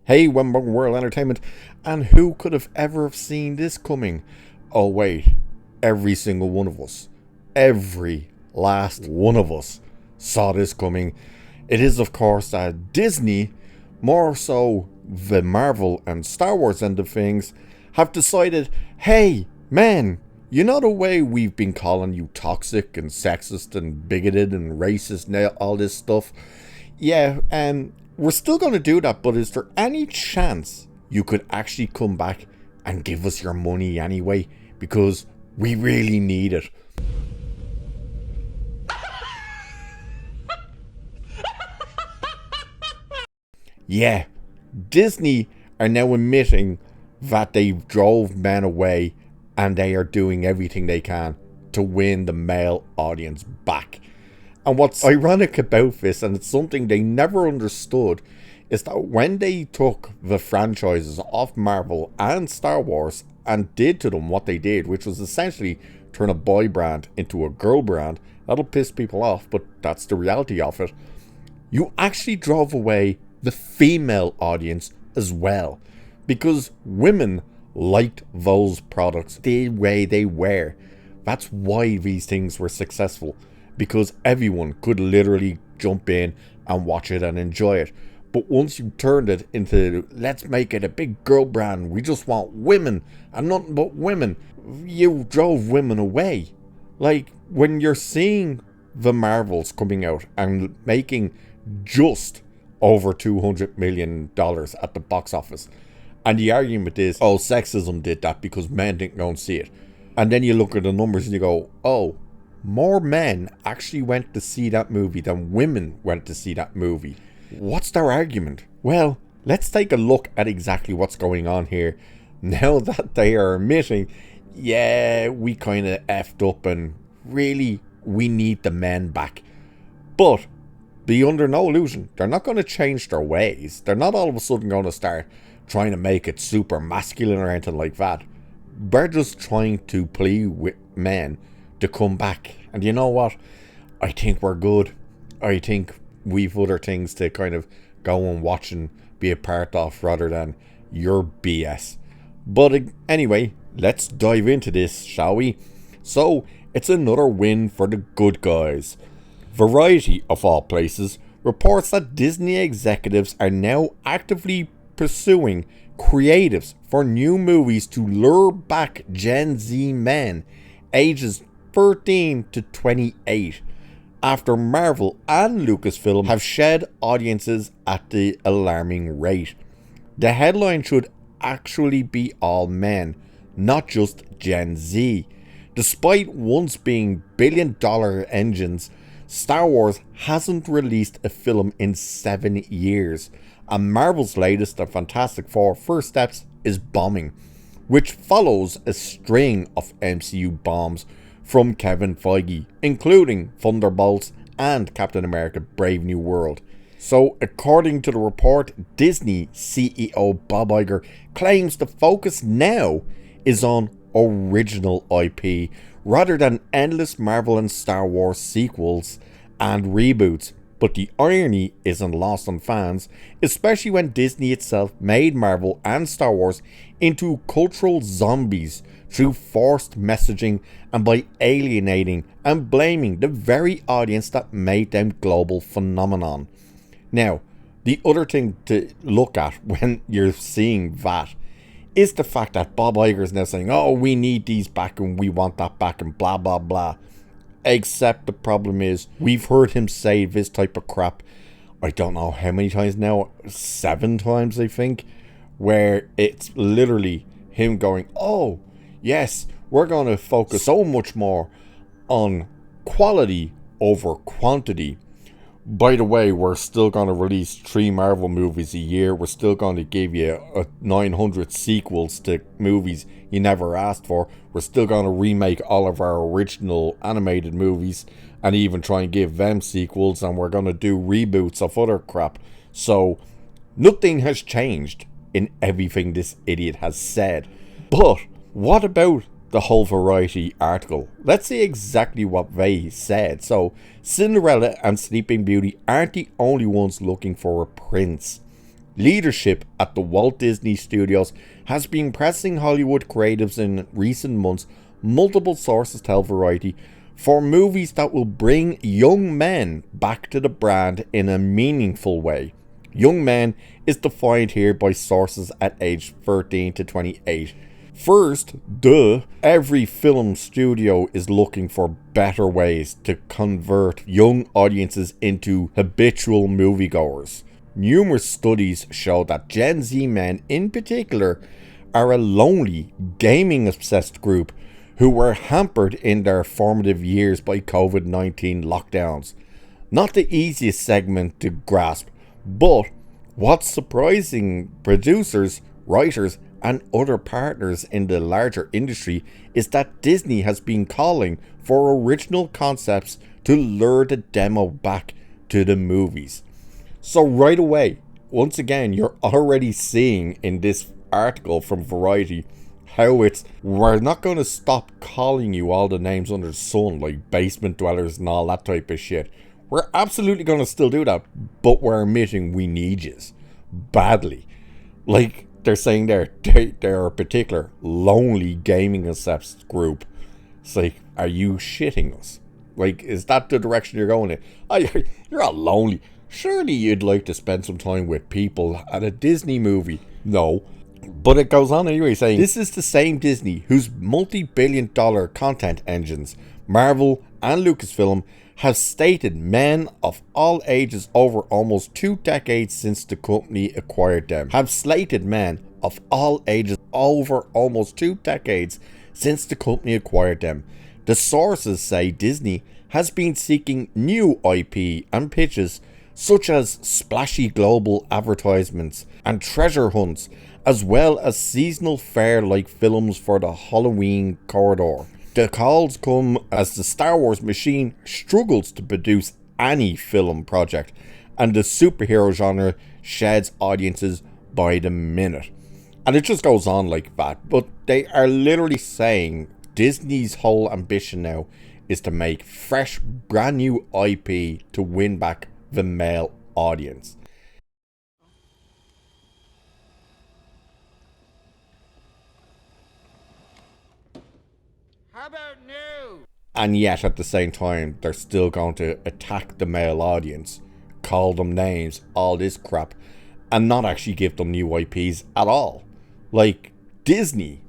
Hey, Wembley World Entertainment, and who could have ever have seen this coming? Oh wait, every single one of us, every last one of us saw this coming. It is of course that Disney, more so the Marvel and Star Wars end of things, have decided, hey man, you know the way we've been calling you toxic and sexist and bigoted and racist and all this stuff? Yeah, we're still going to do that, but is there any chance you could actually come back and give us your money anyway? Because we really need it. Yeah, Disney are now admitting that they drove men away and they are doing everything they can to win the male audience back. And what's ironic about this, and it's something they never understood, is that when they took the franchises off Marvel and Star Wars and did to them what they did, which was essentially turn a boy brand into a girl brand, that'll piss people off, but that's the reality of it. You actually drove away the female audience as well, because women liked those products the way they were. That's why these things were successful, because everyone could literally jump in and watch it and enjoy it. But once you turned it into, let's make it a big girl brand, we just want women and nothing but women, you drove women away. Like, when you're seeing the Marvels coming out and making just over $200 million at the box office, and the argument is, oh, sexism did that because men didn't go and see it. And then you look at the numbers and you go, oh, more men actually went to see that movie than women went to see that movie. What's their argument? Well, let's take a look at exactly what's going on here. Now that they are admitting, yeah, we kind of effed up and really we need the men back. But be under no illusion, they're not going to change their ways. They're not all of a sudden going to start trying to make it super masculine or anything like that. They're just trying to plead with men to come back. And you know what? I think we're good. I think we've other things to kind of go and watch and be a part of rather than your BS. But anyway, let's dive into this, shall we? So, it's another win for the good guys. Variety, of all places, reports that Disney executives are now actively pursuing creatives for new movies to lure back Gen Z men ages 13 to 28 after Marvel and Lucasfilm have shed audiences at the alarming rate. The headline should actually be all men, not just Gen Z. Despite once being billion-dollar engines, Star Wars hasn't released a film in 7 years, and Marvel's latest, The Fantastic Four: First Steps, is bombing, which follows a string of MCU bombs from Kevin Feige, including Thunderbolts and Captain America: Brave New World. So, according to the report, Disney CEO Bob Iger claims the focus now is on original IP rather than endless Marvel and Star Wars sequels and reboots. But the irony isn't lost on fans, especially when Disney itself made Marvel and Star Wars into cultural zombies through forced messaging and by alienating and blaming the very audience that made them global phenomenon. Now, the other thing to look at when you're seeing that is the fact that Bob Iger is now saying, oh, we need these back and we want that back and blah blah blah. Except the problem is, we've heard him say this type of crap, I don't know how many times now, 7 times I think, where it's literally him going, oh, yes, we're going to focus so much more on quality over quantity. By the way, we're still going to release 3 Marvel movies a year. We're still going to give you 900 sequels to movies you never asked for. We're still going to remake all of our original animated movies and even try and give them sequels. And we're going to do reboots of other crap. So, nothing has changed in everything this idiot has said. But, what about the whole Variety article? Let's see exactly what they said. So, Cinderella and Sleeping Beauty aren't the only ones looking for a prince. Leadership at the Walt Disney Studios has been pressing Hollywood creatives in recent months, multiple sources tell Variety, for movies that will bring young men back to the brand in a meaningful way. Young men is defined here by sources at age 13 to 28. First, every film studio is looking for better ways to convert young audiences into habitual moviegoers. Numerous studies show that Gen Z men in particular are a lonely, gaming-obsessed group who were hampered in their formative years by COVID-19 lockdowns. Not the easiest segment to grasp, but what's surprising producers, writers, and other partners in the larger industry is that Disney has been calling for original concepts to lure the demo back to the movies. So right away, once again, you're already seeing in this article from Variety how we're not going to stop calling you all the names under the sun, like basement dwellers and all that type of shit. We're absolutely going to still do that, but we're admitting we need yous badly. Like they're saying they're a particular lonely gaming obsessed group. It's like, are you shitting us? Like, is that the direction you're going in? Oh, you're all lonely. Surely you'd like to spend some time with people at a Disney movie. No. But it goes on anyway, saying this is the same Disney whose multi-billion-dollar content engines, Marvel and Lucasfilm, have stated men of all ages over almost 2 decades since the company acquired them. Have slated men of all ages over almost 2 decades since the company acquired them. The sources say Disney has been seeking new IP and pitches such as splashy global advertisements and treasure hunts, as well as seasonal fare-like films for the Halloween corridor. The calls come as the Star Wars machine struggles to produce any film project, and the superhero genre sheds audiences by the minute. And it just goes on like that, but they are literally saying Disney's whole ambition now is to make fresh, brand new IP to win back the male audience. How about new? And yet at the same time, they're still going to attack the male audience, call them names, all this crap, and not actually give them new IPs at all. Like Disney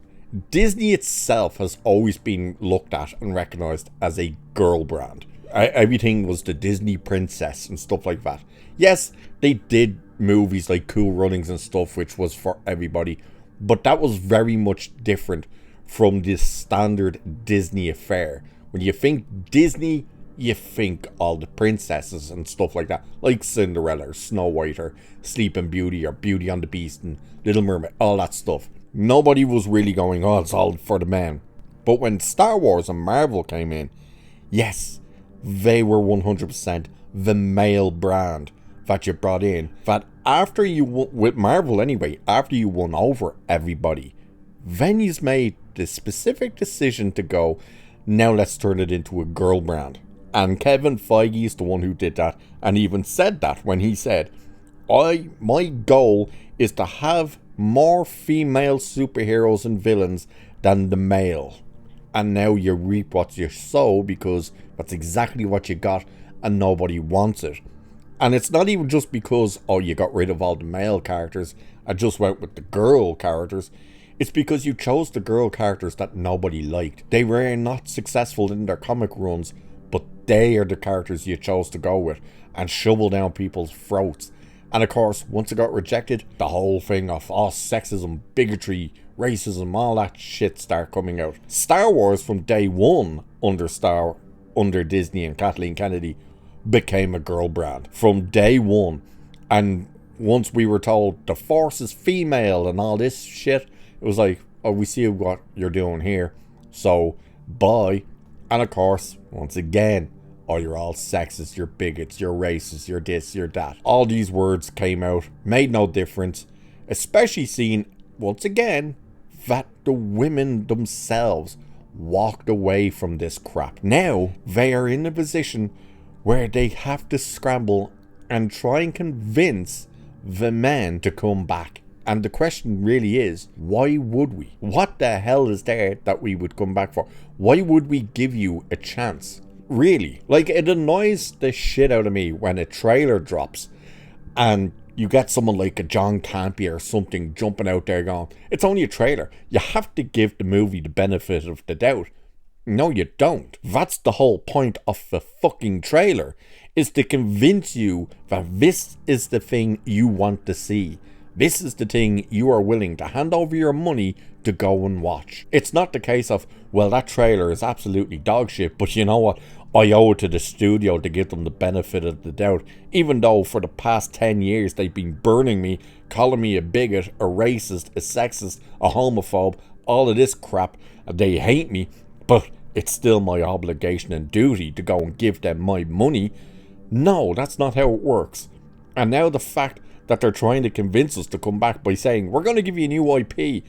itself has always been looked at and recognized as a girl brand. Everything was the Disney princess and stuff like that. Yes, they did movies like Cool Runnings and stuff, which was for everybody, but that was very much different from this standard Disney affair. When you think Disney, you think all the princesses and stuff like that, like Cinderella or Snow White or Sleeping Beauty or Beauty and the Beast and Little Mermaid, all that stuff. Nobody was really going, oh, it's all for the men. But when Star Wars and Marvel came in, yes, they were 100% the male brand that you brought in. That after you, with Marvel anyway, after you won over everybody, then you made the specific decision to go, now let's turn it into a girl brand. And Kevin Feige is the one who did that, and even said that when he said, my goal is to have more female superheroes and villains than the male. And now you reap what you sow, because that's exactly what you got and nobody wants it. And it's not even just because, oh, you got rid of all the male characters and just went with the girl characters. It's because you chose the girl characters that nobody liked. They were not successful in their comic runs, but they are the characters you chose to go with and shovel down people's throats. And of course, once it got rejected, the whole thing of sexism, bigotry, racism, all that shit start coming out. Star Wars from day one under Disney and Kathleen Kennedy became a girl brand from day one. And once we were told the Force is female and all this shit, it was like, oh, we see what you're doing here, so bye. And of course, once again, oh, you're all sexist, you're bigots, you're racist, you're this, you're that. All these words came out, made no difference, especially seeing, once again, that the women themselves walked away from this crap. Now, they are in a position where they have to scramble and try and convince the men to come back. And the question really is, why would we? What the hell is there that we would come back for? Why would we give you a chance? Really? Like, it annoys the shit out of me when a trailer drops and you get someone like a John Campea or something jumping out there going, it's only a trailer. You have to give the movie the benefit of the doubt. No, you don't. That's the whole point of the fucking trailer, is to convince you that this is the thing you want to see. This is the thing you are willing to hand over your money to go and watch. It's not the case of, well, that trailer is absolutely dog shit, but you know what? I owe it to the studio to give them the benefit of the doubt. Even though for the past 10 years they've been burning me, calling me a bigot, a racist, a sexist, a homophobe, all of this crap. They hate me, but it's still my obligation and duty to go and give them my money. No, that's not how it works. And now the fact that they're trying to convince us to come back by saying, we're going to give you a new IP.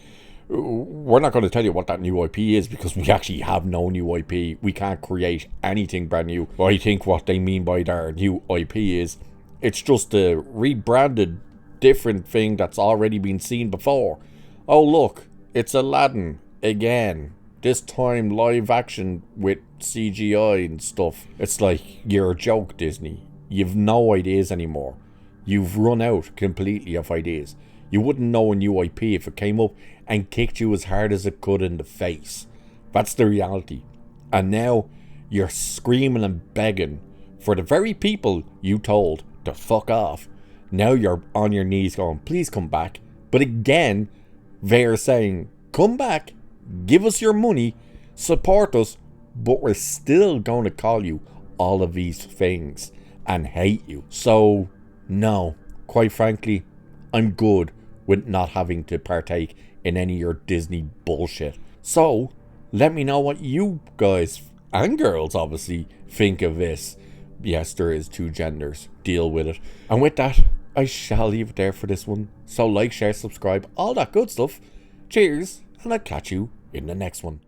We're not going to tell you what that new IP is, because we actually have no new IP. We can't create anything brand new. I think what they mean by their new IP is, it's just a rebranded different thing that's already been seen before. Oh look, it's Aladdin again. This time live action with CGI and stuff. It's like, you're a joke, Disney. You've no ideas anymore. You've run out completely of ideas. You wouldn't know a new IP if it came up and kicked you as hard as it could in the face. That's the reality. And now you're screaming and begging for the very people you told to fuck off. Now you're on your knees going, please come back. But again, they're saying, come back, give us your money, support us, but we're still going to call you all of these things and hate you. So, no, quite frankly, I'm good with not having to partake in any of your Disney bullshit. So, let me know what you guys, and girls obviously, think of this. Yes, there is two genders. Deal with it. And with that, I shall leave it there for this one. So like, share, subscribe, all that good stuff. Cheers, and I'll catch you in the next one.